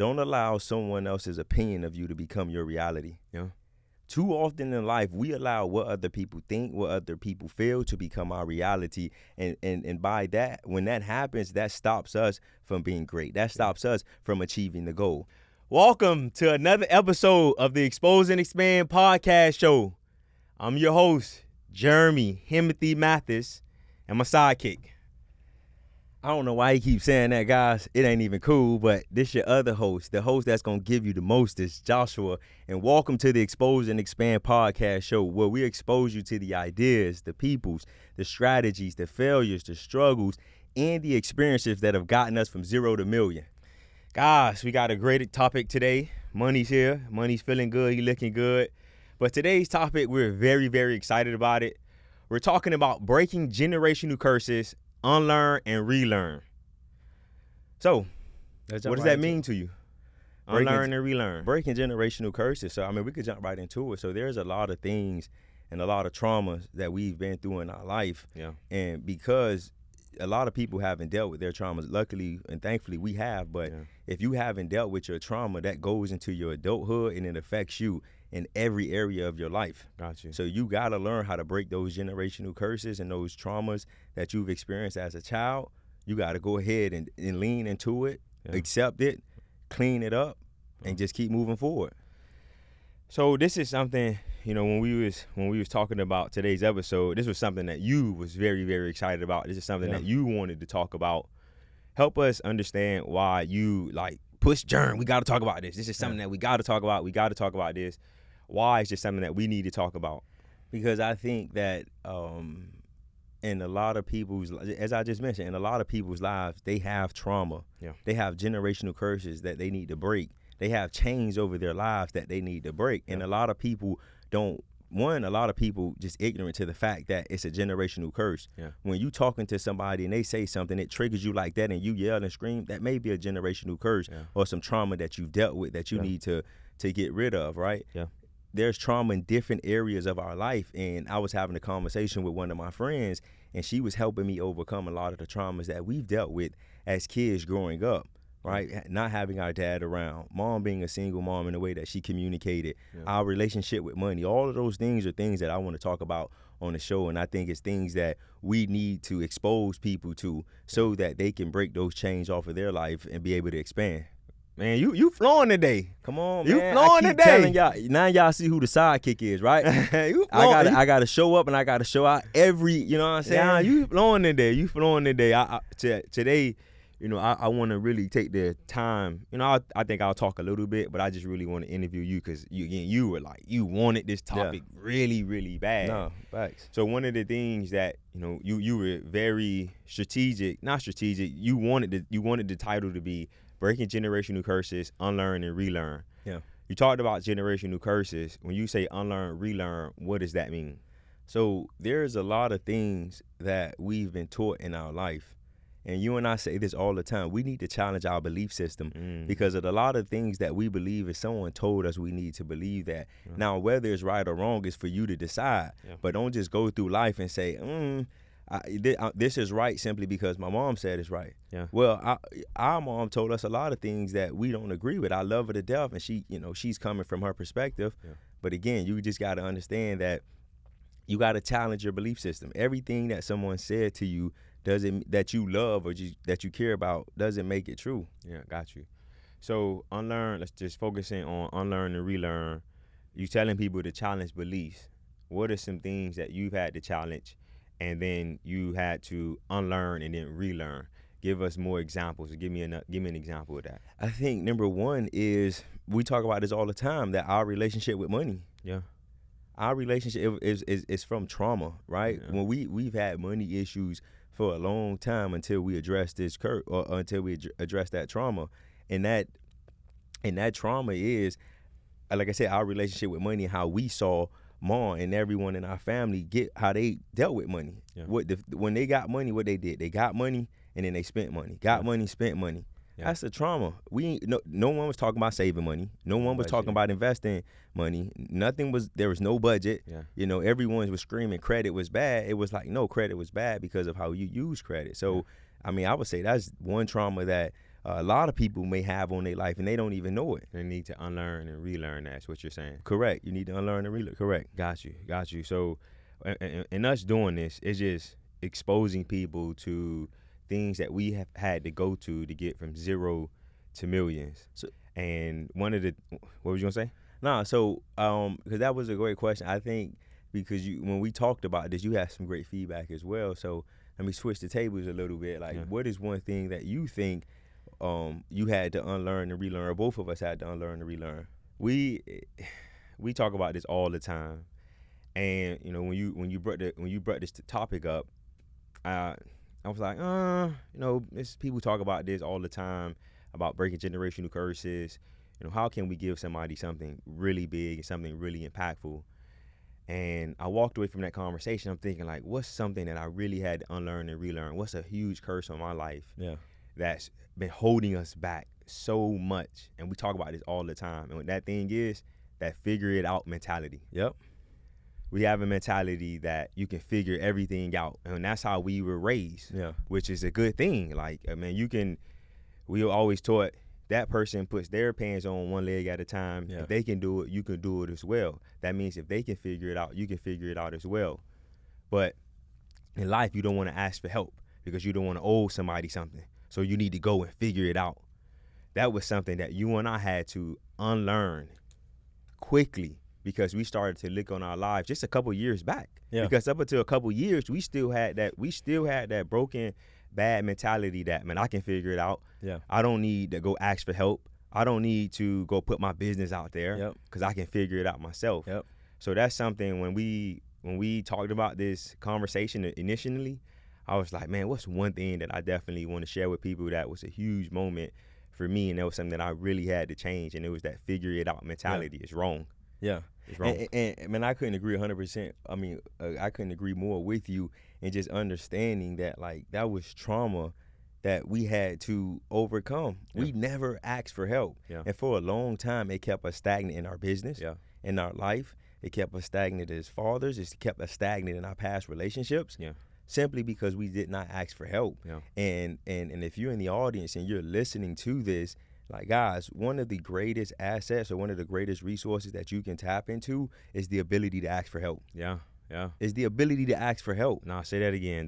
don't allow someone else's opinion of you to become your reality. Yeah. Too often in life, we allow what other people think, what other people feel to become our reality. And by that, when that happens, that stops us from being great. That stops us from achieving the goal. Welcome to another episode of the Expose and Expand podcast show. I'm your host, Jeremy Timothy Mathis, and my sidekick. I don't know why he keeps saying that, guys. It ain't even cool, but this your other host. The host that's going to give you the most is Joshua. And welcome to the Expose and Expand podcast show, where we expose you to the ideas, the peoples, the strategies, the failures, the struggles, and the experiences that have gotten us from 0 to million. Guys, we got a great topic today. Money's here. Money's feeling good. He's looking good. But today's topic, we're very, very excited about it. We're talking about breaking generational curses, unlearn and relearn. So, what does that mean to you? Unlearn and relearn. Breaking generational curses. So, we could jump right into it. So, there's a lot of things and a lot of traumas that we've been through in our life. Yeah. And because a lot of people haven't dealt with their traumas, luckily and thankfully we have. But if you haven't dealt with your trauma, that goes into your adulthood and it affects you in every area of your life. Got you. So you got to learn how to break those generational curses and those traumas that you've experienced as a child. You got to go ahead and lean into it, accept it, clean it up, and just keep moving forward. So this is something, when we was talking about today's episode, this was something that you was very, very excited about. This is something that you wanted to talk about. Help us understand why you push Jern. We got to talk about this. This is something that we got to talk about. We got to talk about this. Why is just something that we need to talk about? Because I think that in a lot of people's, as I just mentioned, in a lot of people's lives, they have trauma. Yeah. They have generational curses that they need to break. They have chains over their lives that they need to break. And a lot of people just ignorant to the fact that it's a generational curse. Yeah. When you talking to somebody and they say something, it triggers you like that and you yell and scream, that may be a generational curse or some trauma that you've dealt with that you need to get rid of, right? Yeah. There's trauma in different areas of our life. And I was having a conversation with one of my friends, and she was helping me overcome a lot of the traumas that we've dealt with as kids growing up, right? Not having our dad around, mom being a single mom in the way that she communicated, our relationship with money. All of those things are things that I want to talk about on the show. And I think it's things that we need to expose people to so that they can break those chains off of their life and be able to expand. Man, you flowing today. Come on, man. You flowing today. Telling y'all, now y'all see who the sidekick is, right? I gotta show up and I gotta show out every, you know what I'm saying? Yeah, you flowing today. You flowing today. Today, I want to really take the time. I think I'll talk a little bit, but I just really want to interview you because you were you wanted this topic really, really bad. No, facts. So one of the things that you were very strategic, not strategic. You wanted the title to be Breaking Generational Curses, Unlearn and Relearn. Yeah. You talked about generational curses. When you say unlearn, relearn, what does that mean? So there's a lot of things that we've been taught in our life. And you and I say this all the time. We need to challenge our belief system because of a lot of things that we believe if someone told us we need to believe that. Now, whether it's right or wrong is for you to decide. Yeah. But don't just go through life and say, this is right simply because my mom said it's right. Yeah. Well, our mom told us a lot of things that we don't agree with. I love her to death, and she's coming from her perspective. Yeah. But again, you just got to understand that you got to challenge your belief system. Everything that someone said to you that you love or that you care about doesn't make it true. Yeah, got you. So unlearn. Let's just focus in on unlearn and relearn. You telling people to challenge beliefs. What are some things that you've had to challenge? And then you had to unlearn and then relearn. Give us more examples. Give me an example of that. I think number one is, we talk about this all the time, that our relationship with money. Yeah. Our relationship is from trauma, right? Yeah. When we've had money issues for a long time until we address this until we address that trauma, and that trauma is, like I said, our relationship with money and how we saw Mom and everyone in our family how they dealt with money. Yeah. When they got money, what they did, they got money and then they spent money. Got money, spent money. Yeah. That's the trauma. No one was talking about saving money. No one was talking about investing money. There was no budget. Yeah. Everyone was screaming credit was bad. It was like, no, credit was bad because of how you use credit. So, I would say that's one trauma that a lot of people may have on their life and they don't even know it. They need to unlearn and relearn. That's what you're saying. Correct. You need to unlearn and relearn. Correct. Got you. So, and us doing this is just exposing people to things that we have had to go to get from zero to millions. So, and one of the, what was you gonna say? Nah, so because that was a great question. I think because when we talked about this, you had some great feedback as well. So let me switch the tables a little bit. Like, what is one thing that you think you had to unlearn and relearn, or both of us had to unlearn and relearn? We talk about this all the time, and you know, when you brought this topic up, I was like, you know, people talk about this all the time about breaking generational curses. You know, how can we give somebody something really big and something really impactful? And I walked away from that conversation. I'm thinking, like, what's something that I really had to unlearn and relearn? What's a huge curse on my life that's been holding us back so much? And we talk about this all the time. And what that thing is, that figure it out mentality. Yep. We have a mentality that you can figure everything out. And that's how we were raised, which is a good thing. Like, I mean, we were always taught that person puts their pants on one leg at a time. If they can do it, you can do it as well. That means if they can figure it out, you can figure it out as well. But in life, you don't want to ask for help because you don't want to owe somebody something. So you need to go and figure it out. That was something that you and I had to unlearn quickly because we started to look on our lives just a couple years back. Because up until a couple years, we still had that broken, bad mentality that, man, I can figure it out. I don't need to go ask for help. I don't need to go put my business out there because I can figure it out myself. So that's something when we talked about this conversation initially, I was like, man, what's one thing that I definitely want to share with people that was a huge moment for me, and that was something that I really had to change, and it was that figure it out mentality. It's wrong. It's wrong. And man, I couldn't agree 100%. I mean, I couldn't agree more with you, and just understanding that, like, that was trauma that we had to overcome. We never asked for help. And for a long time, it kept us stagnant in our business, in our life. It kept us stagnant as fathers. It kept us stagnant in our past relationships. Simply because we did not ask for help. And if you're in the audience and you're listening to this, like, guys, one of the greatest assets or one of the greatest resources that you can tap into is the ability to ask for help. Is the ability to ask for help. No, say that again.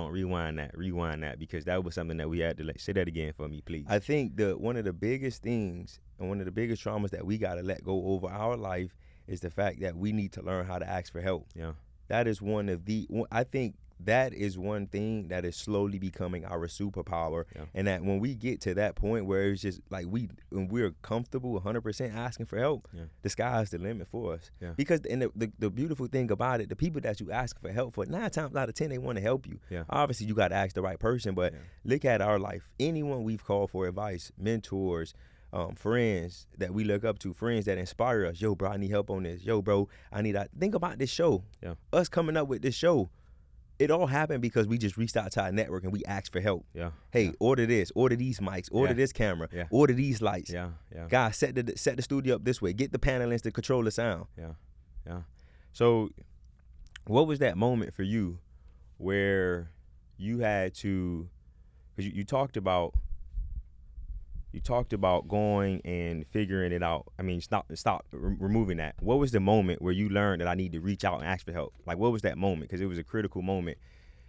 Rewind that, because that was something that we had to say that again for me, please. I think one of the biggest things and one of the biggest traumas that we got to let go over our life is the fact that we need to learn how to ask for help. That is I think that is one thing that is slowly becoming our superpower. And that when we get to that point where it's just like when we're comfortable 100% asking for help, the sky's the limit for us. Because the beautiful thing about it, the people that you ask for help for, 9 times out of 10, they want to help you. Obviously, you got to ask the right person, but look at our life. Anyone we've called for advice, mentors, friends that we look up to, friends that inspire us. Yo, bro, I need help on this. Yo, bro, think about this show. Us coming up with this show, it all happened because we just reached out to our network and we asked for help. Hey, order this, order these mics, order this camera, order these lights. Guys, set the studio up this way. Get the panelists to control the sound. So what was that moment for you where you had to, because you talked about going and figuring it out. I mean, stop removing that. What was the moment where you learned that I need to reach out and ask for help? Like, what was that moment? Because it was a critical moment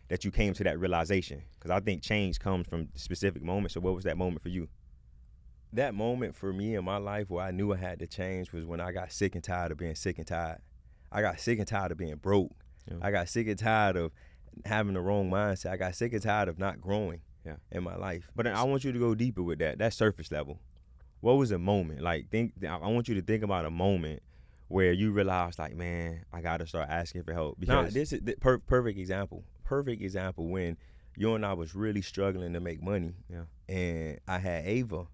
that you came to that realization. Because I think change comes from specific moments. So what was that moment for you? That moment for me in my life where I knew I had to change was when I got sick and tired of being sick and tired. I got sick and tired of being broke. I got sick and tired of having the wrong mindset. I got sick and tired of not growing in my life. But I want you to go deeper with that. That's surface level. What was the moment? Like, I want you to think about a moment where you realized, like, man, I got to start asking for help. Because this is the perfect example. Perfect example when you and I was really struggling to make money. And I had Ava.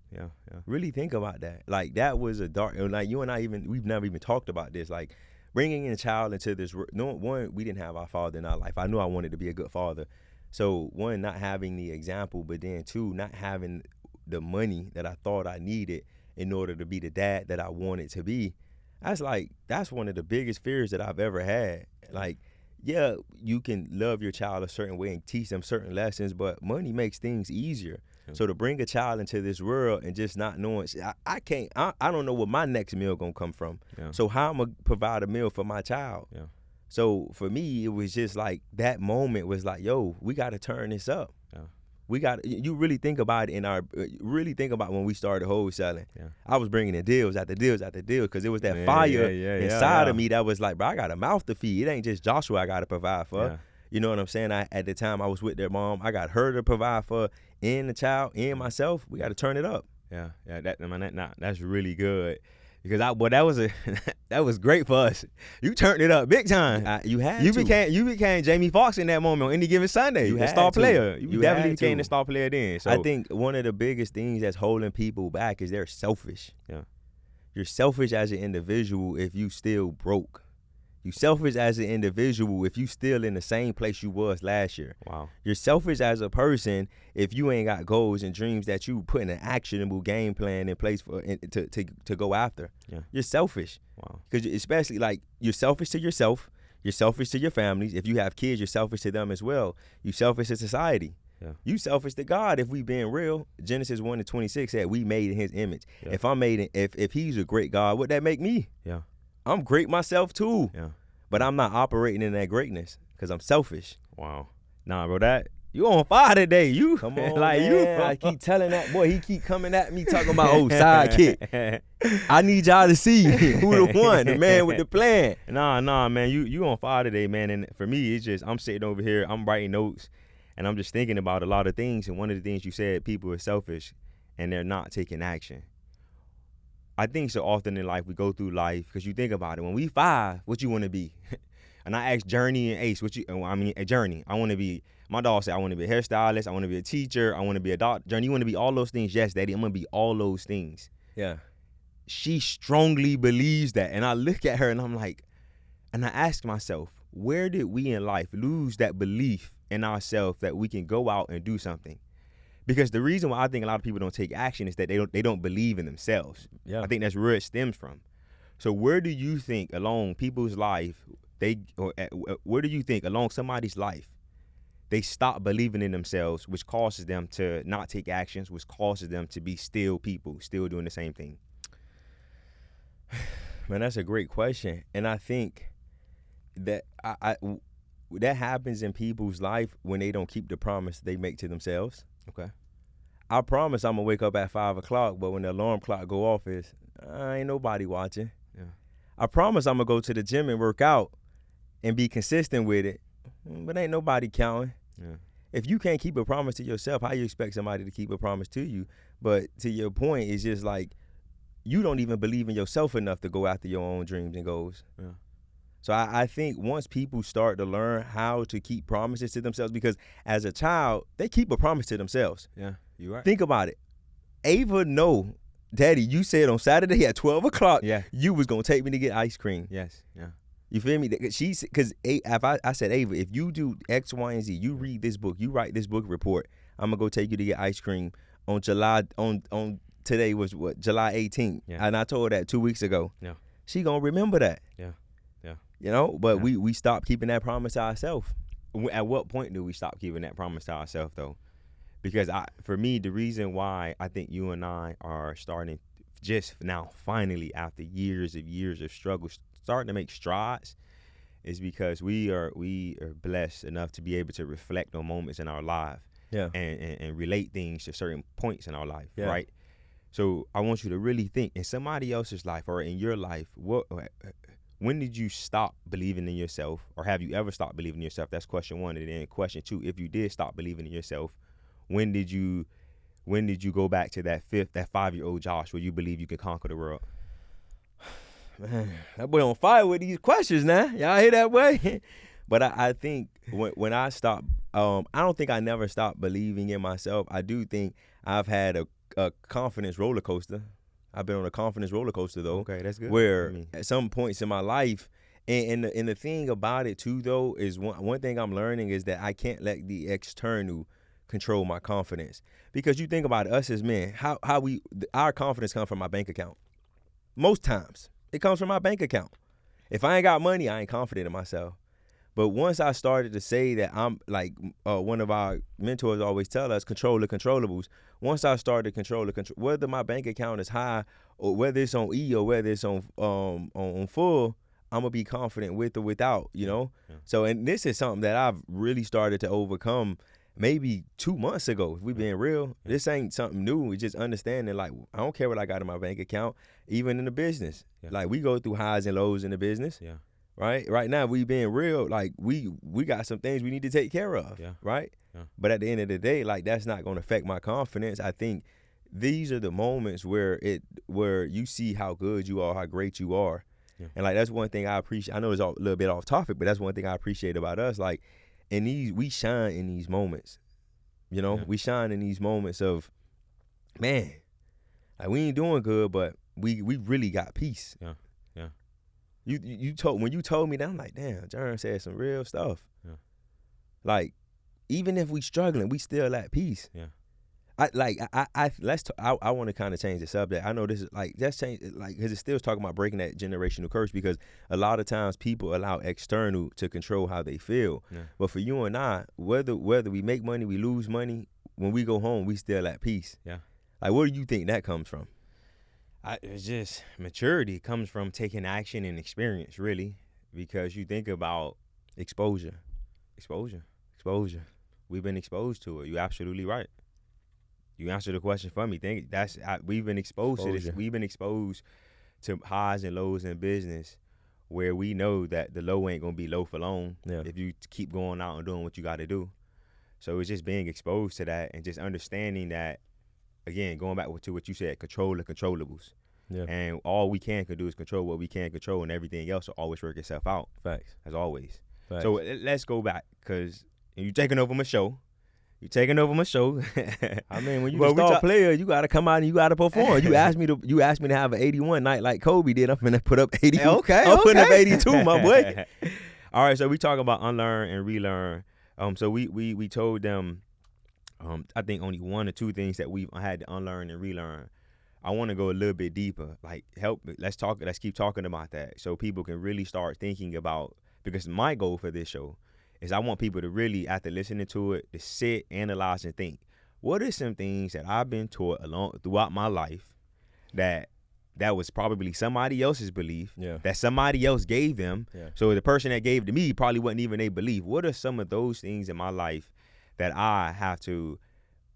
Really think about that. Like, that was a dark, like, you and I we've never even talked about this. Like, bringing in a child into this, one, we didn't have our father in our life. I knew I wanted to be a good father. So, one, not having the example, but then 2, not having the money that I thought I needed in order to be the dad that I wanted to be. That's one of the biggest fears that I've ever had. Like, yeah, you can love your child a certain way and teach them certain lessons, but money makes things easier. So to bring a child into this world and just not knowing, I don't know where my next meal gonna come from. So how I'm gonna provide a meal for my child? So for me, it was just like that moment was like, yo, we got to turn this up. We got you really think about it when we started wholesaling. I was bringing in deals after deals after deals because it was that fire inside of me that was like, bro, I got a mouth to feed. It ain't just Joshua I got to provide for. You know what I'm saying? At the time I was with their mom, I got her to provide for, and the child, and myself. We got to turn it up. That's really good. Because that was great for us. You turned it up big time. You became Jamie Foxx in that moment on any given Sunday. You the star player. You definitely became the star player then. So I think one of the biggest things that's holding people back is they're selfish. You're selfish as an individual if you still broke. You selfish as an individual if you still in the same place you was last year. Wow. You're selfish as a person if you ain't got goals and dreams that you put in an actionable game plan in place for to go after. You're selfish. Wow. Because especially like you're selfish to yourself. You're selfish to your families. If you have kids, you're selfish to them as well. You selfish to society. You selfish to God. If we being real, Genesis 1:26 said we made in His image. If He's a great God, what that make me? I'm great myself too. But I'm not operating in that greatness because I'm selfish. Wow. Nah, bro, that you on fire today. You come on, like man. I keep telling that boy, he keep coming at me talking about sidekick. I need y'all to see who the one, the man with the plan. Nah, man, you on fire today, man. And for me, it's just I'm sitting over here, I'm writing notes, and I'm just thinking about a lot of things. And one of the things you said, people are selfish and they're not taking action. I think so often in life we go through life because you think about it. When we 5, what you want to be? And I asked Journey and Ace, Journey. I want to be. My dog said I want to be a hairstylist. I want to be a teacher. I want to be a doctor. Journey, you want to be all those things? Yes, Daddy. I'm gonna be all those things. She strongly believes that, and I look at her and I'm like, and I ask myself, where did we in life lose that belief in ourselves that we can go out and do something? Because the reason why I think a lot of people don't take action is that they don't believe in themselves. I think that's where it stems from. So where do you think along people's life, where do you think along somebody's life, they stop believing in themselves, which causes them to not take actions, which causes them to be still people, still doing the same thing? Man, that's a great question. And I think that that happens in people's life when they don't keep the promise they make to themselves. Okay. I promise I'm gonna wake up at 5 o'clock, but when the alarm clock go off, ain't nobody watching. I promise I'm gonna go to the gym and work out and be consistent with it, but ain't nobody counting. If you can't keep a promise to yourself, how you expect somebody to keep a promise to you? But to your point, it's just like you don't even believe in yourself enough to go after your own dreams and goals. So I think once people start to learn how to keep promises to themselves, because as a child, they keep a promise to themselves. You're right. Think about it. Ava know, Daddy, you said on Saturday at 12 o'clock, you was going to take me to get ice cream. You feel me? Because I said, Ava, if you do X, Y, and Z, you read this book, you write this book report, I'm going to go take you to get ice cream on today was what, July 18th. And I told her that 2 weeks ago. She going to remember that. You know, but we stopped keeping that promise to ourselves. At what point do we stop keeping that promise to ourselves, though? Because for me, the reason why I think you and I are starting just now, finally, after years of struggle, starting to make strides, is because we are blessed enough to be able to reflect on moments in our life, and relate things to certain points in our life, right? So I want you to really think in somebody else's life or in your life, when did you stop believing in yourself, or have you ever stopped believing in yourself? That's question 1. And then question 2, if you did stop believing in yourself, when did you go back to that 5-year-old Josh where you believe you can conquer the world? Man, that boy on fire with these questions now. Y'all hear that way? But I think when I stopped, I don't think I never stopped believing in myself. I do think I've had a confidence roller coaster. I've been on a confidence roller coaster, though. Okay, that's good. Where at some points in my life, and the thing about it, too, though, is one thing I'm learning is that I can't let the external control my confidence. Because you think about us as men, our confidence comes from my bank account. Most times, it comes from my bank account. If I ain't got money, I ain't confident in myself. But once I started to say that I'm like one of our mentors always tell us, control the controllables. Once I started to control whether my bank account is high or whether it's on E or whether it's on full, I'm gonna be confident with or without, you know. Yeah. So, and this is something that I've really started to overcome maybe 2 months ago. If we being real, this ain't something new. It's just understanding, like, I don't care what I got in my bank account, even in the business. Yeah. Like, we go through highs and lows in the business. Yeah. Right now, we being real, like, we got some things we need to take care of. Yeah. Right. Yeah. But at the end of the day, like, that's not going to affect my confidence. I think these are the moments where you see how good you are, how great you are. Yeah. And like, that's one thing I appreciate. I know it's a little bit off topic, but that's one thing I appreciate about us. Like, we shine in these moments, you know. We shine in these moments of, man, like, we ain't doing good, but we really got peace. Yeah. Yeah. When you told me that, I'm like, damn, Jern said some real stuff. Yeah. Like, even if we struggling, we still at peace. Yeah. I want to kind of change the subject. I know this is like, just change, like, because it still talking about breaking that generational curse, because a lot of times people allow external to control how they feel. Yeah. But for you and I, whether we make money, we lose money, when we go home, we still at peace. Yeah. Like, where do you think that comes from? It's just maturity comes from taking action and experience, really, because you think about exposure. We've been exposed to it. You're absolutely right. You answered the question for me. We've been exposed to this. We've been exposed to highs and lows in business, where we know that the low ain't gonna be low for long if you keep going out and doing what you got to do. So it's just being exposed to that and just understanding that. Again, going back to what you said, control the controllables. Yeah. And all we can do is control what we can control, and everything else will always work itself out. Facts. As always. Facts. So let's go back, because you're taking over my show. I mean, when you a star player, you got to come out and you got to perform. You asked me to have an 81 night like Kobe did. I'm finna put up 80. I'm putting up 82, my boy. All right, so we talk about unlearn and relearn. So we told them, I think only one or two things that we had to unlearn and relearn. I want to go a little bit deeper. Like, let's keep talking about that, so people can really start thinking about. Because my goal for this show is I want people to really, after listening to it, to sit, analyze, and think, what are some things that I've been taught throughout my life that was probably somebody else's belief, that somebody else gave them. Yeah. So the person that gave to me probably wasn't even a belief. What are some of those things in my life that I have to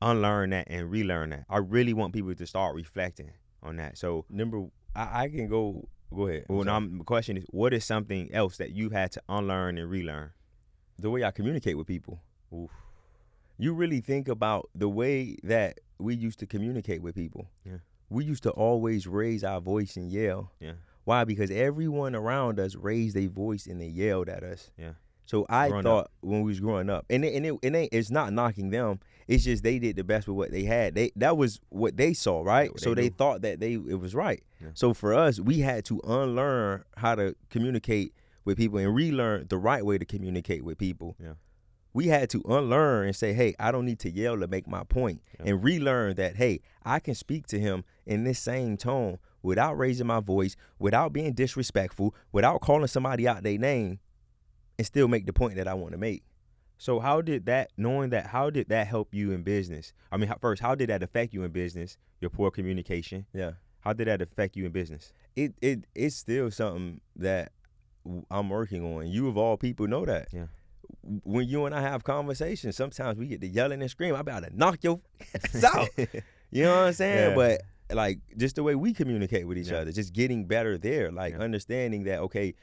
unlearn that and relearn that? I really want people to start reflecting on that. So I can go ahead. Well, now the question is, what is something else that you had to unlearn and relearn? The way I communicate with people. Oof. You really think about the way that we used to communicate with people. Yeah. We used to always raise our voice and yell. Yeah. Why? Because everyone around us raised their voice and they yelled at us. Yeah. So I thought when we was growing up, and it's not knocking them. It's just they did the best with what they had. That was what they saw, right? So they thought that it was right. Yeah. So for us, we had to unlearn how to communicate with people and relearn the right way to communicate with people. Yeah. We had to unlearn and say, hey, I don't need to yell to make my point. Yeah. And relearn that, hey, I can speak to him in this same tone without raising my voice, without being disrespectful, without calling somebody out their name, and still make the point that I want to make. So how did that help you in business? I mean, first, how did that affect you in business, your poor communication? Yeah. How did that affect you in business? It's still something that I'm working on. You of all people know that. Yeah. When you and I have conversations, sometimes we get to yelling and screaming. I'm about to knock your ass out. You know what I'm saying? Yeah. But like, just the way we communicate with each other, just getting better there. Like, understanding that, okay,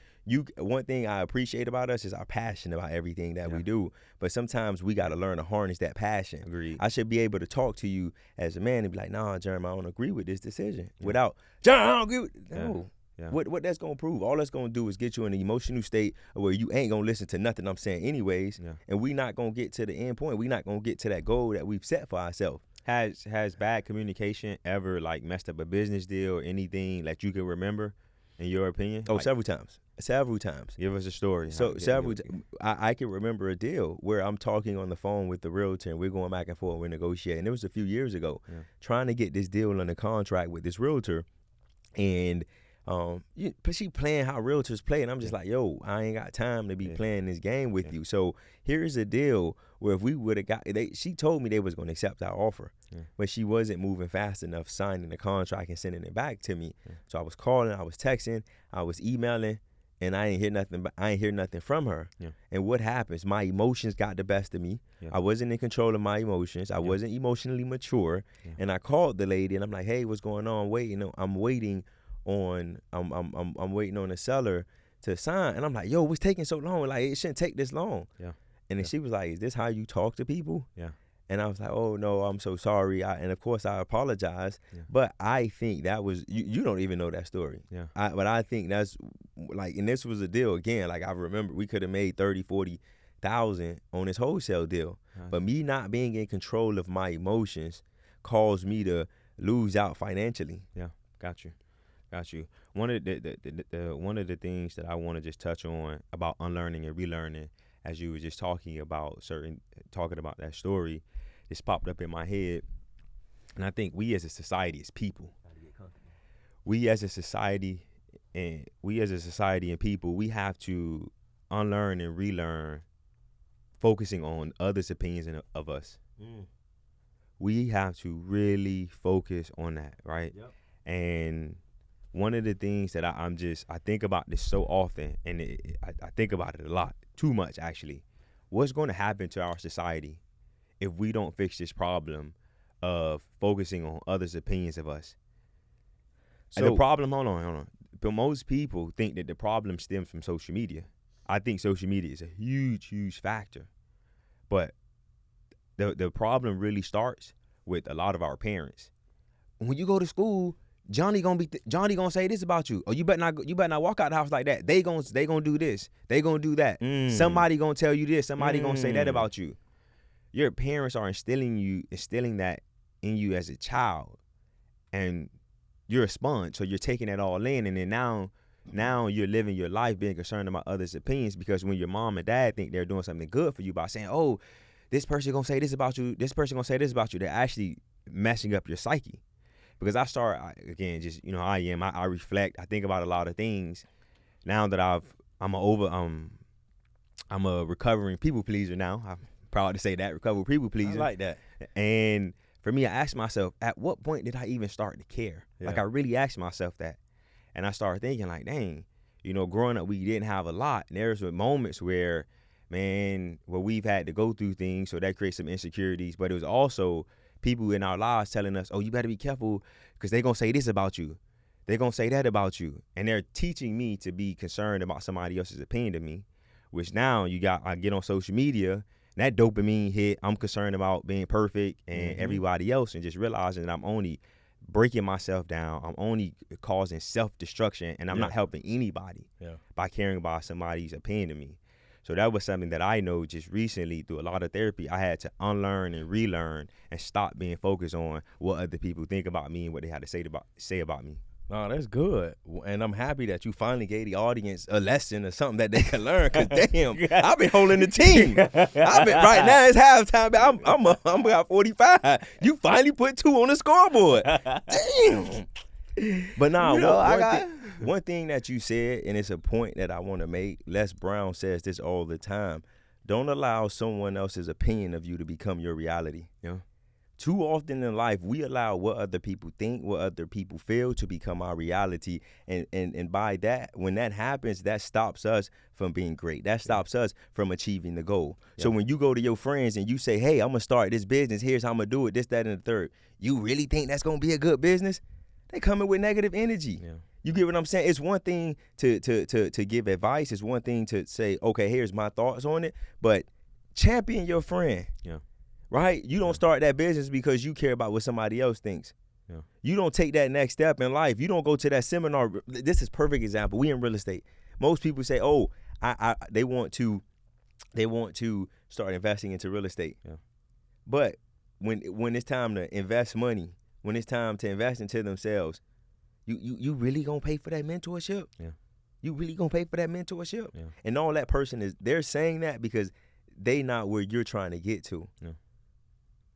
one thing I appreciate about us is our passion about everything that we do. But sometimes we got to learn to harness that passion. Agreed. I should be able to talk to you as a man and be like, nah, Jeremy, I don't agree with this decision. Without, Jeremy, I don't agree with no. Yeah. What that's going to prove? All that's going to do is get you in an emotional state where you ain't going to listen to nothing I'm saying anyways. Yeah. And we not going to get to the end point. We not going to get to that goal that we've set for ourselves. Has bad communication ever like messed up a business deal or anything that you can remember, in your opinion? Oh, like, several times. Give us a story. So I can remember a deal where I'm talking on the phone with the realtor and we're going back and forth, we're negotiating. It was a few years ago, trying to get this deal under contract with this realtor, and but she playing how realtors play, and I'm just like, yo, I ain't got time to be playing this game with you. So here's a deal where if we would have she told me they was going to accept our offer, but she wasn't moving fast enough, signing the contract and sending it back to me. So I was calling, I was texting, I was emailing, and I ain't hear nothing from her. And what happens? My emotions got the best of me. I wasn't in control of my emotions. I wasn't emotionally mature. And I called the lady, and I'm like, hey, what's going on? I'm waiting on the seller to sign. And I'm like, yo, what's taking so long? Like, it shouldn't take this long. And then she was like, is this how you talk to people? And I was like, oh no, I'm so sorry. And of course I apologize. But I think that was, you don't even know that story. But I think that's like, and this was a deal again. Like, I remember we could have made 30, 40,000 on this wholesale deal. But me not being in control of my emotions caused me to lose out financially. Got you. One of the things that I want to just touch on about unlearning and relearning, as you were just talking about that story, just popped up in my head. And I think we as a society, as people, we as a society and people, we have to unlearn and relearn, focusing on others' opinions of us. We have to really focus on that, right? And one of the things that I think about this so often, and I think about it a lot, too much actually. What's going to happen to our society if we don't fix this problem of focusing on others' opinions of us? So the problem, hold on. But most people think that the problem stems from social media. I think social media is a huge, huge factor. But the problem really starts with a lot of our parents. When you go to school, Johnny gonna say this about you. Or you better not walk out the house like that. They gonna do this. They gonna do that. Somebody gonna tell you this. Somebody gonna say that about you. Your parents are instilling that in you as a child, and you're a sponge. So you're taking it all in, and then now you're living your life being concerned about others' opinions, because when your mom and dad think they're doing something good for you by saying, oh, this person gonna say this about you. This person gonna say this about you. They're actually messing up your psyche. Because I reflect, I think about a lot of things. Now that I'm a recovering people pleaser now. I'm proud to say that, recovering people pleaser. I like that. And for me, I asked myself, at what point did I even start to care? Like, I really asked myself that. And I started thinking like, dang, growing up, we didn't have a lot. And there's moments where, we've had to go through things, so that creates some insecurities. But it was also people in our lives telling us, oh, you better be careful because they're going to say this about you. They're going to say that about you. And they're teaching me to be concerned about somebody else's opinion of me, which now I get on social media, and that dopamine hit. I'm concerned about being perfect and everybody else, and just realizing that I'm only breaking myself down. I'm only causing self-destruction, and I'm not helping anybody by caring about somebody's opinion of me. So that was something that I know just recently through a lot of therapy. I had to unlearn and relearn and stop being focused on what other people think about me and what they had to say about me. No, that's good. And I'm happy that you finally gave the audience a lesson or something that they can learn. Because damn, I've been holding the team. Right now it's halftime. I'm about 45. You finally put 2 on the scoreboard. Damn. But one thing that you said, and it's a point that I want to make, Les Brown says this all the time: don't allow someone else's opinion of you to become your reality. Too often in life, we allow what other people think, what other people feel to become our reality. And by that, when that happens, that stops us from being great. That stops us from achieving the goal. So when you go to your friends and you say, hey, I'm going to start this business, here's how I'm going to do it, this, that, and the third, you really think that's going to be a good business? They coming with negative energy. You get what I'm saying? It's one thing to give advice. It's one thing to say, okay, here's my thoughts on it. But champion your friend. Right? You don't start that business because you care about what somebody else thinks. You don't take that next step in life. You don't go to that seminar. This is a perfect example. We in real estate. Most people say, oh, they want to start investing into real estate. But when it's time to invest money, when it's time to invest into themselves, you really gonna pay for that mentorship? You really gonna pay for that mentorship? And all that person they're saying that because they not where you're trying to get to.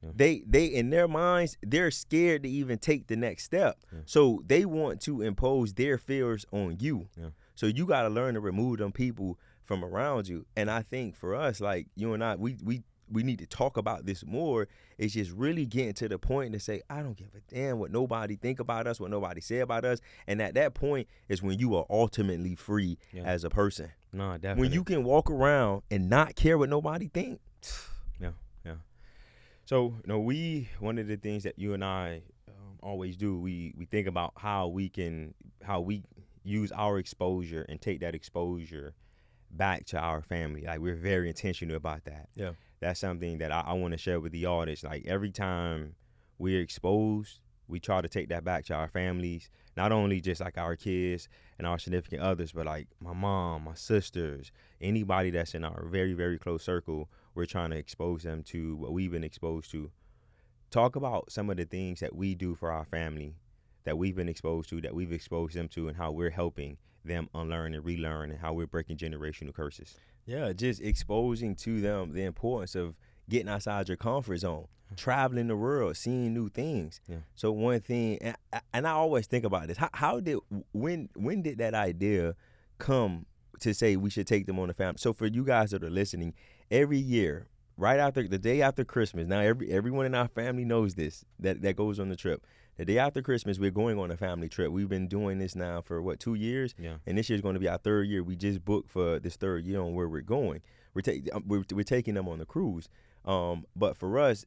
They in their minds, they're scared to even take the next step. So they want to impose their fears on you. So you got to learn to remove them people from around you. And I think for us, like you and I, we need to talk about this more. It's just really getting to the point to say, I don't give a damn what nobody think about us, what nobody say about us. And at that point is when you are ultimately free as a person. No, definitely. When you can walk around and not care what nobody think. Yeah. So, one of the things that you and I always do, we think about how we use our exposure and take that exposure back to our family. Like, we're very intentional about that. Yeah. That's something that I want to share with the audience. Like, every time we're exposed, we try to take that back to our families, not only just like our kids and our significant others, but like my mom, my sisters, anybody that's in our very, very close circle. We're trying to expose them to what we've been exposed to. Talk about some of the things that we do for our family, that we've been exposed to, that we've exposed them to, and how we're helping them unlearn and relearn, and how we're breaking generational curses. Yeah, just exposing to them the importance of getting outside your comfort zone, traveling the world, seeing new things. Yeah. So one thing, and I always think about this, when did that idea come to say we should take them on the family? So for you guys that are listening, every year, right after the day after Christmas, now everyone in our family knows this, that goes on the trip. The day after Christmas, we're going on a family trip. We've been doing this now for 2 years? Yeah. And this year's going to be our 3rd year. We just booked for this 3rd year on where we're going. We're taking them on the cruise. But for us,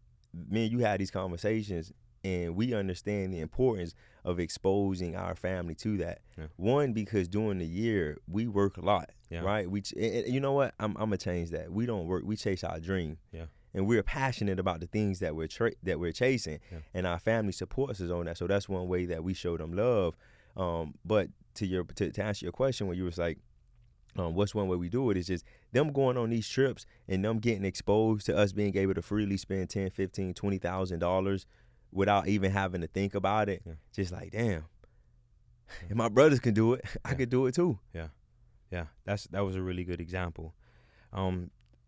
me and you had these conversations, and we understand the importance of exposing our family to that. Yeah. One, because during the year we work a lot, right? You know what? I'm gonna change that. We don't work. We chase our dream. Yeah. And we're passionate about the things that we're chasing, and our family supports us on that. So that's one way that we show them love. But to answer your question, when you was like, what's one way we do it, is just them going on these trips and them getting exposed to us being able to freely spend $10,000, $15,000, $20,000 without even having to think about it. Yeah. Just like, damn, if my brothers can do it, I could do it too. Yeah, that was a really good example.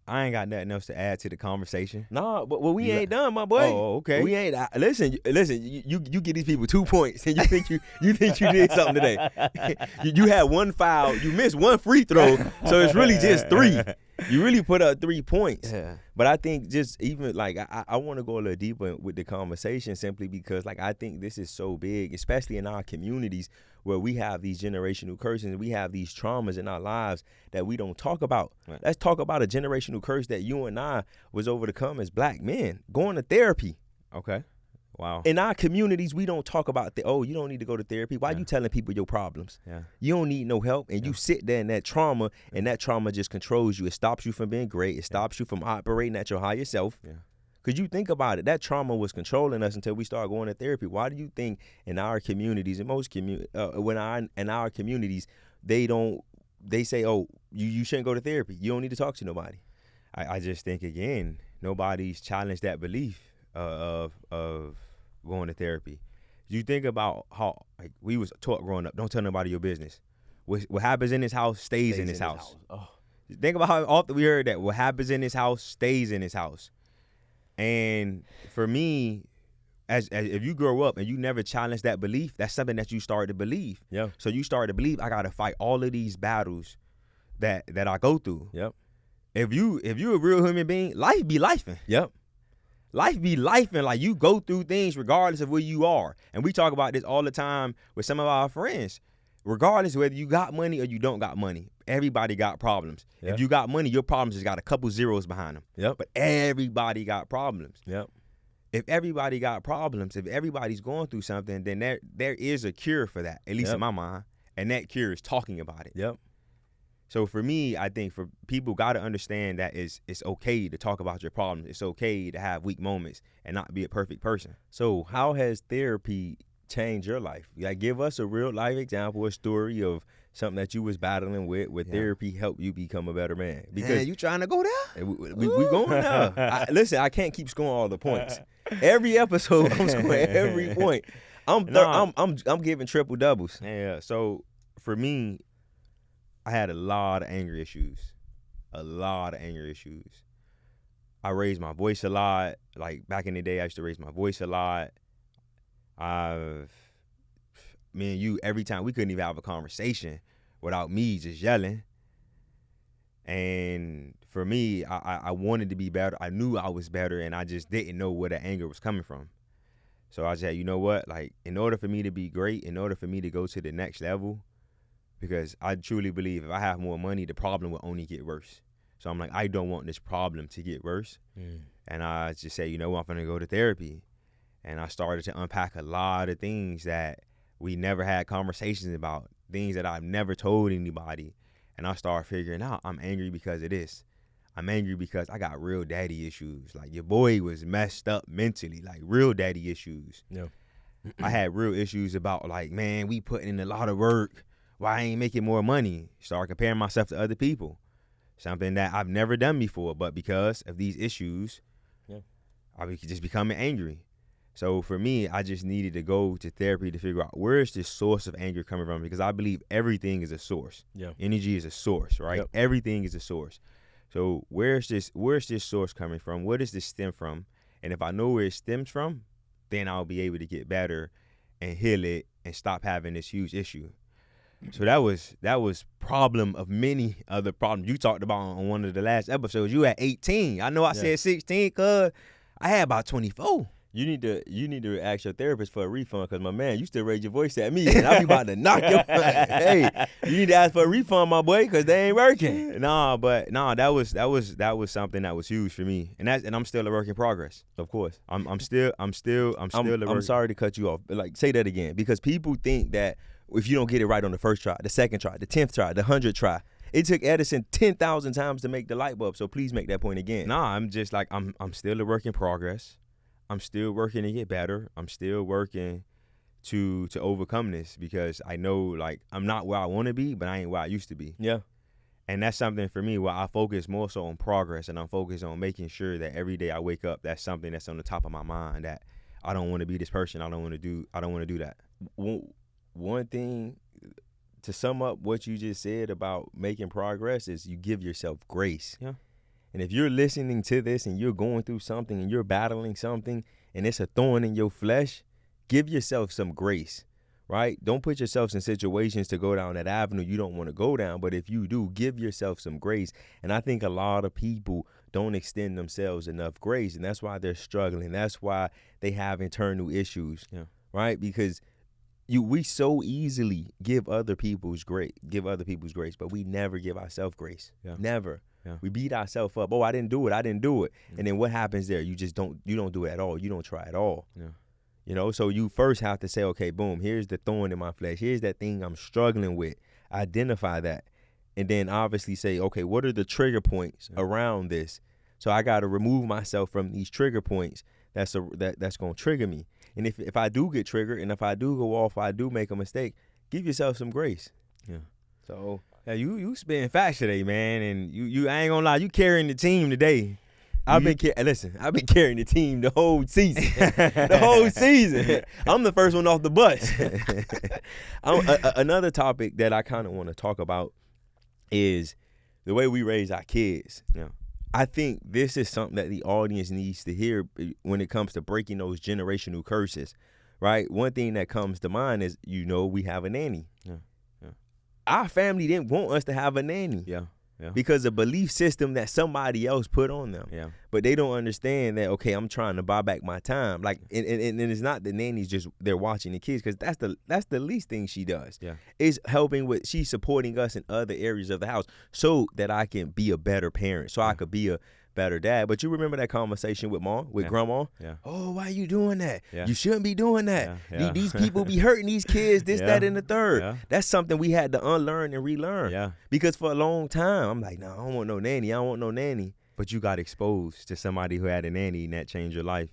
I ain't got nothing else to add to the conversation. No, but we ain't done, my boy. Oh, okay. We ain't. Listen. You give these people 2 points, and you think you did something today. you had one foul. You missed one free throw, so it's really just 3. You really put up 3 points. Yeah. But I think just even like I want to go a little deeper with the conversation, simply because like I think this is so big, especially in our communities where we have these generational curses and we have these traumas in our lives that we don't talk about. Right. Let's talk about a generational curse that you and I was overcome as black men, going to therapy. Okay. Wow. In our communities, we don't talk about you don't need to go to therapy. Why you telling people your problems? Yeah. You don't need no help, and you sit there in that trauma, and that trauma just controls you. It stops you from being great. It stops you from operating at your higher self. Yeah. Because you think about it, that trauma was controlling us until we started going to therapy. Why do you think in our communities, in most communities, in our communities, they say, oh, you shouldn't go to therapy. You don't need to talk to nobody. I just think, again, nobody's challenged that belief of going to therapy. You think about how we was taught growing up, don't tell nobody your business. What happens in this house stays in this house. Oh. Think about how often we heard that what happens in this house stays in this house. And for me, as if you grow up and you never challenge that belief, that's something that you start to believe. Yeah. So you start to believe I gotta fight all of these battles that I go through. Yep. If you a real human being, life be lifing. Yep. Life be lifing. Like, you go through things regardless of where you are. And we talk about this all the time with some of our friends. Regardless of whether you got money or you don't got money, everybody got problems. Yep. If you got money, your problems just got a couple zeros behind them. Yep. But everybody got problems. Yep. If everybody got problems, if everybody's going through something, then there is a cure for that, at least in my mind. And that cure is talking about it. Yep. So for me, I think for people got to understand that it's okay to talk about your problems. It's okay to have weak moments and not be a perfect person. So how has therapy changed your life? Like, give us a real life example, a story of something that you was battling with where therapy helped you become a better man. Because you trying to go there? we going there. Listen, I can't keep scoring all the points. Every episode, I'm scoring every point. I'm giving triple doubles. Yeah. So for me, I had a lot of anger issues. I raised my voice a lot. Like back in the day, I used to raise my voice a lot. Me and you, every time we couldn't even have a conversation without me just yelling. And for me, I wanted to be better. I knew I was better, and I just didn't know where the anger was coming from. So I said, you know what? Like, in order for me to be great, in order for me to go to the next level, because I truly believe if I have more money, the problem will only get worse. So I'm like, I don't want this problem to get worse. And I just say, you know what? I'm going to go to therapy. And I started to unpack a lot of things that we never had conversations about, things that I've never told anybody. And I started figuring out I'm angry because of this. I'm angry because I got real daddy issues. Like, your boy was messed up mentally, like real daddy issues. Yeah. I had real issues about, like, man, we putting in a lot of work. Why I ain't making more money? Start comparing myself to other people. Something that I've never done before, but because of these issues, I was just becoming angry. So for me, I just needed to go to therapy to figure out where is this source of anger coming from, because I believe everything is a source. Yeah. Energy is a source, right? Yep. Everything is a source. So where's this source coming from? Where does this stem from? And if I know where it stems from, then I'll be able to get better and heal it and stop having this huge issue. So that was problem of many other problems you talked about on one of the last episodes. You had 18. I know I said 16 because I had about 24. You need to ask your therapist for a refund, because my man, you still raise your voice at me, and I be about to knock your hey, you need to ask for a refund, my boy, because they ain't working. That was something that was huge for me, and I'm still a work in progress. Of course, I'm still a work. I'm sorry to cut you off. Like, say that again, because people think that if you don't get it right on the first try, the second try, the 10th try, the 100th try, it took Edison 10,000 times to make the light bulb. So please make that point again. I'm just like I'm still a work in progress. I'm still working to get better. I'm still working to overcome this, because I know, like, I'm not where I want to be, but I ain't where I used to be. Yeah. And that's something for me where I focus more so on progress, and I'm focused on making sure that every day I wake up, that's something that's on the top of my mind, that I don't want to be this person. I don't want to do that. One thing to sum up what you just said about making progress is you give yourself grace. Yeah. And if you're listening to this and you're going through something and you're battling something and it's a thorn in your flesh, give yourself some grace, right? Don't put yourself in situations to go down that avenue you don't want to go down. But if you do, give yourself some grace. And I think a lot of people don't extend themselves enough grace, and that's why they're struggling. That's why they have internal issues, right? Because we so easily give other people's grace, but we never give ourselves grace. Never. Yeah. We beat ourselves up. Oh, I didn't do it. And then what happens there? You don't do it at all. You don't try at all. Yeah. You know, so you first have to say, okay, boom, here's the thorn in my flesh. Here's that thing I'm struggling with. Identify that. And then obviously say, okay, what are the trigger points around this? So I got to remove myself from these trigger points that's going to trigger me. And if I do get triggered, and if I do go off, I do make a mistake, give yourself some grace. Yeah. So you spitting facts today, man, and you I ain't gonna lie, you carrying the team today. I've been carrying the team the whole season. The whole season. I'm the first one off the bus. Another topic that I kind of want to talk about is the way we raise our kids. Yeah. I think this is something that the audience needs to hear when it comes to breaking those generational curses, right? One thing that comes to mind is, we have a nanny. Yeah. Our family didn't want us to have a nanny. Yeah. Because of belief system that somebody else put on them. Yeah. But they don't understand that, okay, I'm trying to buy back my time. Like, and it's not the nanny's just they're watching the kids, because that's the least thing she does. Yeah. Is she's supporting us in other areas of the house so that I can be a better parent, so I could be a better dad. But you remember that conversation with grandma? Yeah. Oh, why are you doing that? Yeah. You shouldn't be doing that. Yeah. These people be hurting these kids, this, that, and the third. Yeah. That's something we had to unlearn and relearn. Yeah. Because for a long time, I'm like, no, I don't want no nanny. But you got exposed to somebody who had a nanny, and that changed your life.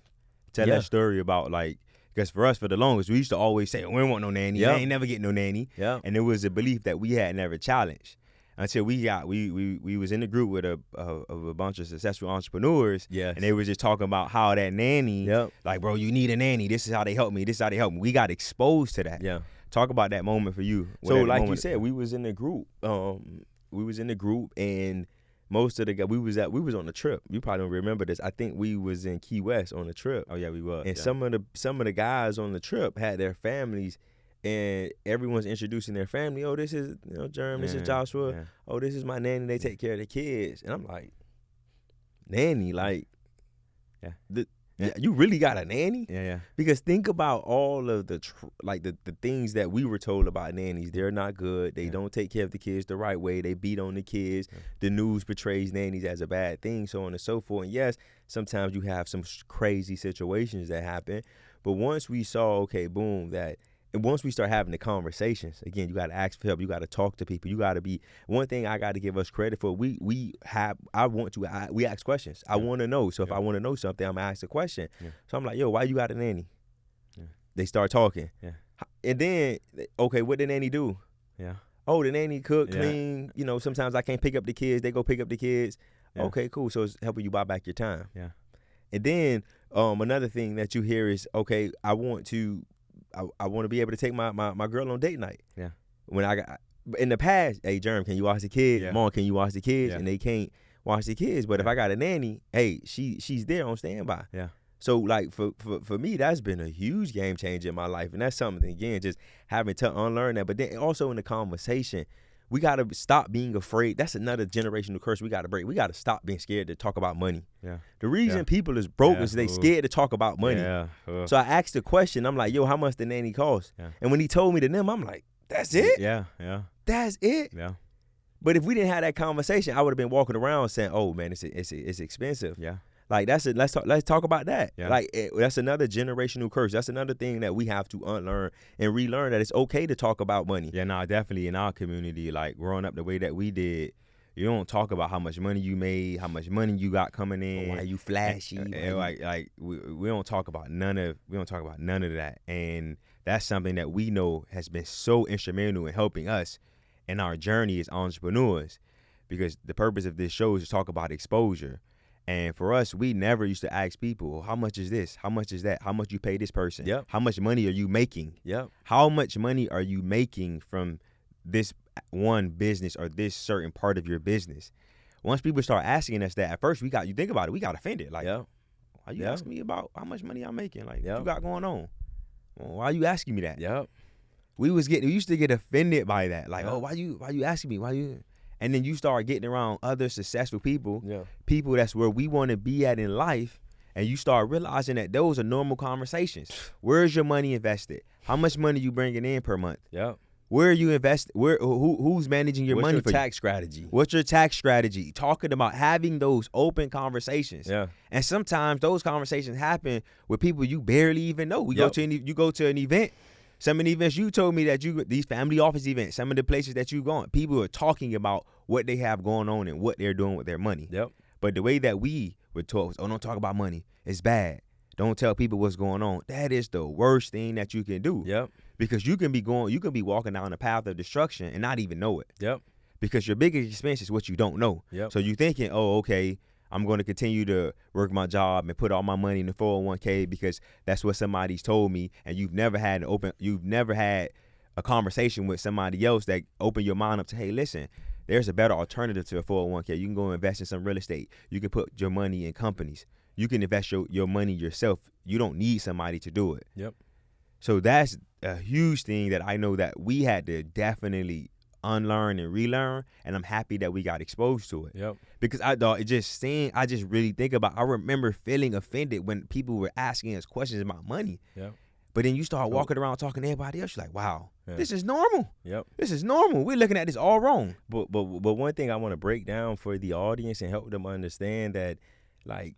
Tell Yeah. that story about, like, because for us, for the longest, we used to always say, we don't want no nanny. Yeah. We ain't never get no nanny. Yeah. And it was a belief that we had never challenged. Until we was in the group with a bunch of successful entrepreneurs, Yes. and they were just talking about how that nanny, like, bro, you need a nanny. This is how they help me. We got exposed to that. Yeah. Talk about that moment for you. So like you said, we was in the group. And most of the guys, we was on a trip. You probably don't remember this. I think we was in Key West on a trip. Oh yeah, we was. And yeah. some of the guys on the trip had their families, and everyone's introducing their family. Oh, this is Jerm. This is Joshua. Yeah. Oh, this is my nanny. They take care of the kids. And I'm like, nanny, like, you really got a nanny? Yeah. Because think about all of the the things that we were told about nannies. They're not good. They don't take care of the kids the right way. They beat on the kids. Yeah. The news portrays nannies as a bad thing, so on and so forth. And yes, sometimes you have some crazy situations that happen. But once we saw, okay, boom, and once we start having the conversations, again, you got to ask for help. You got to talk to people. You got to be, one thing I got to give us credit for, we ask questions. I want to know. So if I want to know something, I'm going to ask a question. Yeah. So I'm like, yo, why you got a nanny? Yeah. They start talking. Yeah. And then, okay, what did the nanny do? Yeah. Oh, the nanny cook, clean. Sometimes I can't pick up the kids. They go pick up the kids. Yeah. Okay, cool. So it's helping you buy back your time. Yeah. And then another thing that you hear is, okay, I want to be able to take my girl on date night. Yeah. When I got in the past, hey Jerm, can you watch the kids? Yeah. Mom, can you watch the kids? Yeah. And they can't watch the kids. But if I got a nanny, hey, she's there on standby. Yeah. So like for me, that's been a huge game changer in my life, and that's something again, just having to unlearn that. But then also in the conversation, we gotta stop being afraid. That's another generational curse we gotta break. We gotta stop being scared to talk about money. Yeah. The reason people is broke is they scared to talk about money. Yeah. So I asked the question. I'm like, yo, how much the nanny cost? Yeah. And when he told me the number, I'm like, that's it? Yeah. That's it? Yeah. But if we didn't have that conversation, I would have been walking around saying, oh man, it's expensive. Yeah. Like let's talk about that. Yeah. Like that's another generational curse. That's another thing that we have to unlearn and relearn, that it's okay to talk about money. Yeah, no, definitely in our community, like growing up the way that we did, you don't talk about how much money you made, how much money you got coming in. Why you flashy? And like we don't talk about none of that. And that's something that we know has been so instrumental in helping us in our journey as entrepreneurs. Because the purpose of this show is to talk about exposure. And for us, we never used to ask people, how much is this? How much is that? How much you pay this person? Yep. How much money are you making? Yep. How much money are you making from this one business or this certain part of your business? Once people start asking us that, at first you think about it, we got offended. Like, why are you asking me about how much money I'm making? Like, what you got going on? Well, why are you asking me that? Yep. We used to get offended by that. Like, oh, why you asking me? And then you start getting around other successful people, people that's where we want to be at in life, and you start realizing that those are normal conversations. Where's your money invested? How much money you bringing in per month? Yep. Where are you invested? Who's managing your money? What's your tax strategy? What's your tax strategy? Talking about having those open conversations. Yeah. And sometimes those conversations happen with people you barely even know. You go to an event. Some of the events you told me that these family office events, some of the places that you've gone, people are talking about what they have going on and what they're doing with their money. Yep. But the way that we were taught was, don't talk about money. It's bad. Don't tell people what's going on. That is the worst thing that you can do. Yep. Because you can be walking down a path of destruction and not even know it. Yep. Because your biggest expense is what you don't know. Yep. So you're thinking, oh, okay, I'm going to continue to work my job and put all my money in the 401k because that's what somebody's told me, and you've never had a conversation with somebody else that opened your mind up to, hey, listen, there's a better alternative to a 401k. You can go invest in some real estate. You can put your money in companies. You can invest your money yourself. You don't need somebody to do it. Yep. So that's a huge thing that I know that we had to definitely unlearn and relearn, and I'm happy that we got exposed to it. Yep. Because I just really think about, I remember feeling offended when people were asking us questions about money. Yep. But then you start walking around talking to everybody else, you're like, wow, this is normal. Yep. This is normal. We're looking at this all wrong. But one thing I want to break down for the audience and help them understand that, like,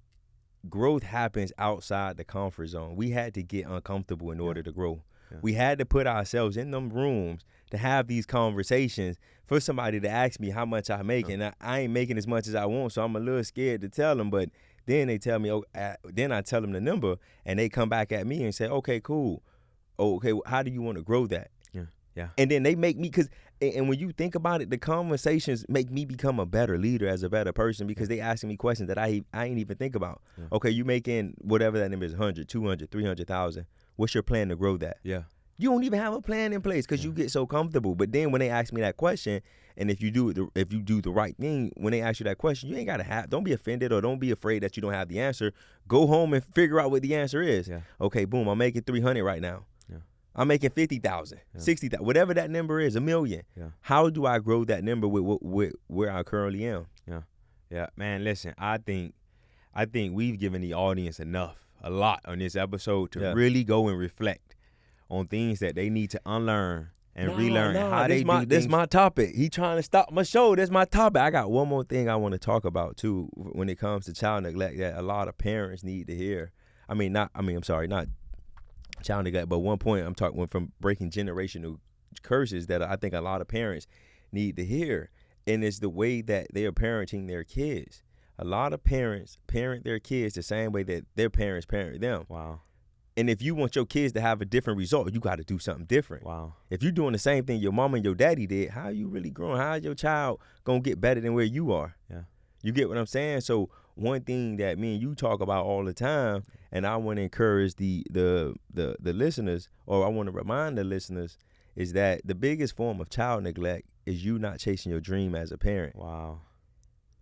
growth happens outside the comfort zone. We had to get uncomfortable in order to grow. Yeah. We had to put ourselves in them rooms to have these conversations for somebody to ask me how much I make. And I ain't making as much as I want, so I'm a little scared to tell them. But then they tell me, then I tell them the number, and they come back at me and say, okay, cool. Okay, how do you want to grow that? Yeah. And then they make me, and when you think about it, the conversations make me become a better leader, as a better person, because they asking me questions that I ain't even think about. Yeah. Okay, you making whatever that number is, 100, 200, 300,000. What's your plan to grow that? Yeah. You don't even have a plan in place because you get so comfortable. But then when they ask me that question, and if you do the right thing, when they ask you that question, you ain't gotta don't be offended or don't be afraid that you don't have the answer. Go home and figure out what the answer is. Yeah. Okay, boom, I'm making 300 right now. Yeah. I'm making 50,000, 60,000, whatever that number is, 1 million. Yeah. How do I grow that number with where I currently am? Yeah. Yeah, man, listen, I think we've given the audience a lot on this episode to really go and reflect on things that they need to unlearn and relearn how they do things. This my topic. He trying to stop my show. That's my topic. I got one more thing I want to talk about too when it comes to child neglect that a lot of parents need to hear. Not child neglect, but one point I'm talking from breaking generational curses that I think a lot of parents need to hear, and it's the way that they are parenting their kids. A lot of parents parent their kids the same way that their parents parent them. Wow. And if you want your kids to have a different result, you got to do something different. Wow. If you're doing the same thing your mama and your daddy did, how are you really growing? How is your child going to get better than where you are? Yeah. You get what I'm saying? So one thing that me and you talk about all the time, and I want to encourage the listeners, or I want to remind the listeners, is that the biggest form of child neglect is you not chasing your dream as a parent. Wow.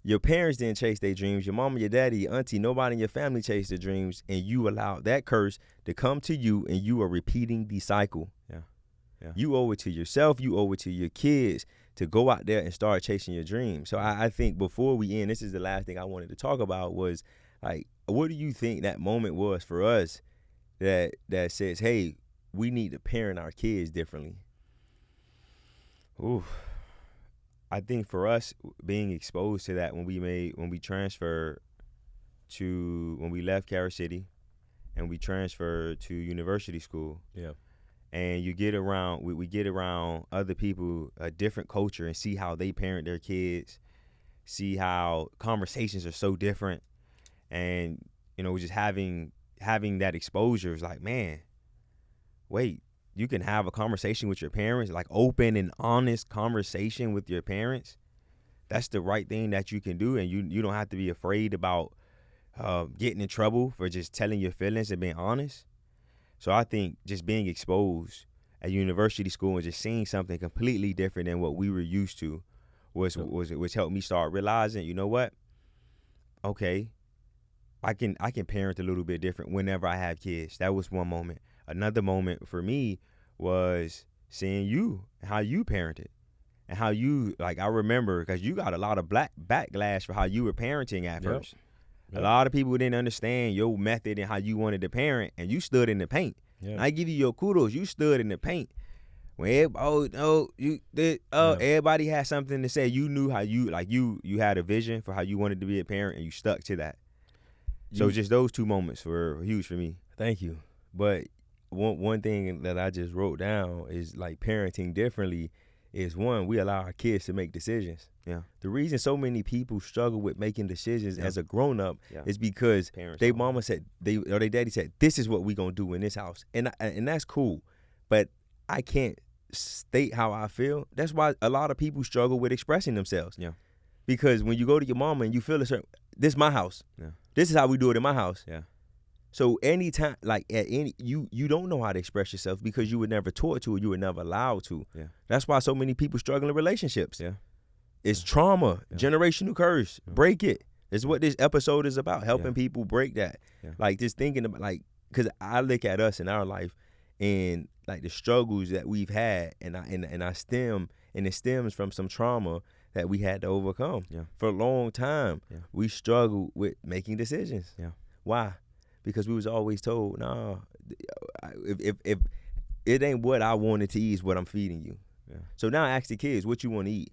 Your parents didn't chase their dreams. Your mama, your daddy, your auntie, nobody in your family chased their dreams, and you allowed that curse to come to you, and you are repeating the cycle. Yeah. Yeah. You owe it to yourself. You owe it to your kids to go out there and start chasing your dreams. So I think before we end, this is the last thing I wanted to talk about was, like, what do you think that moment was for us that says, hey, we need to parent our kids differently? Ooh. I think for us, being exposed to that when we left Carol City and we transferred to university school. Yeah. And you get around, we get around other people, a different culture, and see how they parent their kids, see how conversations are so different. And, just having that exposure is like, man, wait. You can have a conversation with your parents, like open and honest conversation with your parents. That's the right thing that you can do, and you don't have to be afraid about getting in trouble for just telling your feelings and being honest. So I think just being exposed at university school and just seeing something completely different than what we were used to was helped me start realizing, you know what? Okay, I can parent a little bit different whenever I have kids. That was one moment. Another moment for me was seeing you, how you parented, and how you, like, I remember, because you got a lot of backlash for how you were parenting at first. Yep. A lot of people didn't understand your method and how you wanted to parent, and you stood in the paint. Yep. I give you your kudos. You stood in the paint. When everybody had something to say, you knew how you had a vision for how you wanted to be a parent, and you stuck to that. So just those two moments were huge for me. Thank you. But one thing that I just wrote down is, like, parenting differently is, one, we allow our kids to make decisions. Yeah. The reason so many people struggle with making decisions as a grown up is because their mama said, or their daddy said, this is what we gonna do in this house, and that's cool, but I can't state how I feel. That's why a lot of people struggle with expressing themselves. Yeah. Because when you go to your mama and you feel a certain, this is my house. Yeah. This is how we do it in my house. Yeah. So anytime, like, you don't know how to express yourself because you were never taught to, or you were never allowed to. Yeah. That's why so many people struggle in relationships. Yeah. It's trauma, generational curse. Yeah. Break it. It's what this episode is about, helping people break that. Yeah. Like, just thinking about, like, because I look at us in our life and, like, the struggles that we've had, and it stems from some trauma that we had to overcome. Yeah. For a long time, we struggled with making decisions. Yeah. Why? Because we was always told, nah, if it ain't what I wanted to eat, is what I'm feeding you. Yeah. So now I ask the kids, what you want to eat?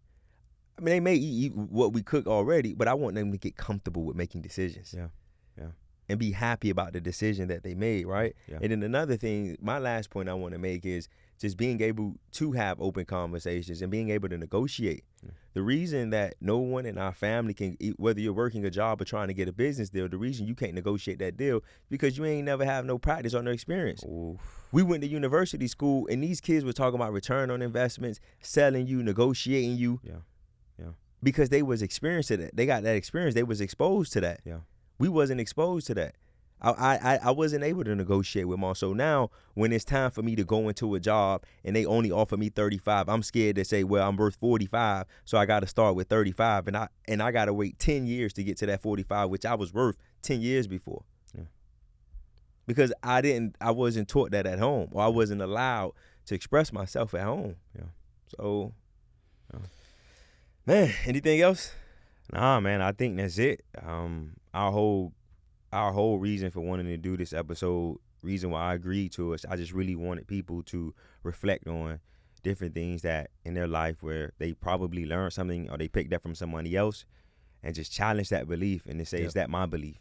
I mean, they may eat what we cook already, but I want them to get comfortable with making decisions. Yeah, yeah. And be happy about the decision that they made, right? Yeah. And then another thing, my last point I want to make is just being able to have open conversations and being able to negotiate. Yeah. The reason that no one in our family can, whether you're working a job or trying to get a business deal, the reason you can't negotiate that deal is because you ain't never have no practice or no experience. Oof. We went to university school, and these kids were talking about return on investments, selling you, negotiating you. Yeah, yeah. Because they was experienced to that. They got that experience. They was exposed to that. Yeah. We wasn't exposed to that. I wasn't able to negotiate with mom. So now when it's time for me to go into a job and they only offer me 35, I'm scared to say, well, I'm worth 45, so I got to start with 35, and I got to wait 10 years to get to that 45, which I was worth 10 years before. Yeah. Because I wasn't taught that at home, or I wasn't allowed to express myself at home. Yeah. So, man, anything else? Nah, man, I think that's it. Our whole reason for wanting to do this episode, reason why I agreed to it, I just really wanted people to reflect on different things that in their life where they probably learned something or they picked up from somebody else, and just challenge that belief and to say, is that my belief?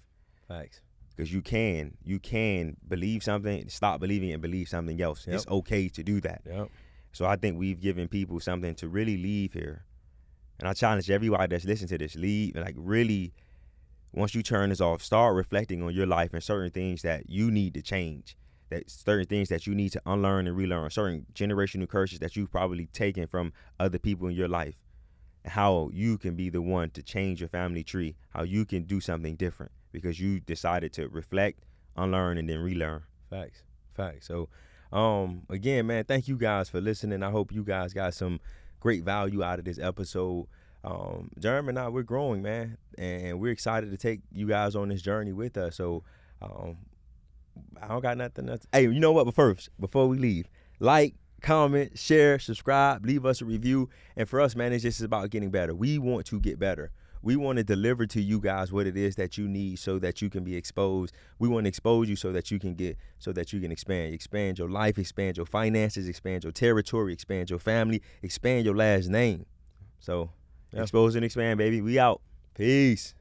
Facts. Because you can believe something, stop believing it, and believe something else. It's okay to do that. So I think we've given people something to really leave here. And I challenge everybody that's listening to this, leave, and like really, once you turn this off, start reflecting on your life and certain things that you need to change, that certain things that you need to unlearn and relearn, certain generational curses that you've probably taken from other people in your life, and how you can be the one to change your family tree, how you can do something different because you decided to reflect, unlearn, and then relearn. Facts. So, again, man, thank you guys for listening. I hope you guys got some great value out of this episode. Jeremy and I, we're growing, man, and we're excited to take you guys on this journey with us. So I don't got nothing else. Hey, you know what? But first, before we leave, like, comment, share, subscribe, leave us a review. And for us, man, it's just about getting better. We want to get better. We want to deliver to you guys what it is that you need so that you can be exposed. We want to expose you so that you can expand your life, expand your finances, expand your territory, expand your family, expand your last name. So expose and expand, baby. We out. Peace.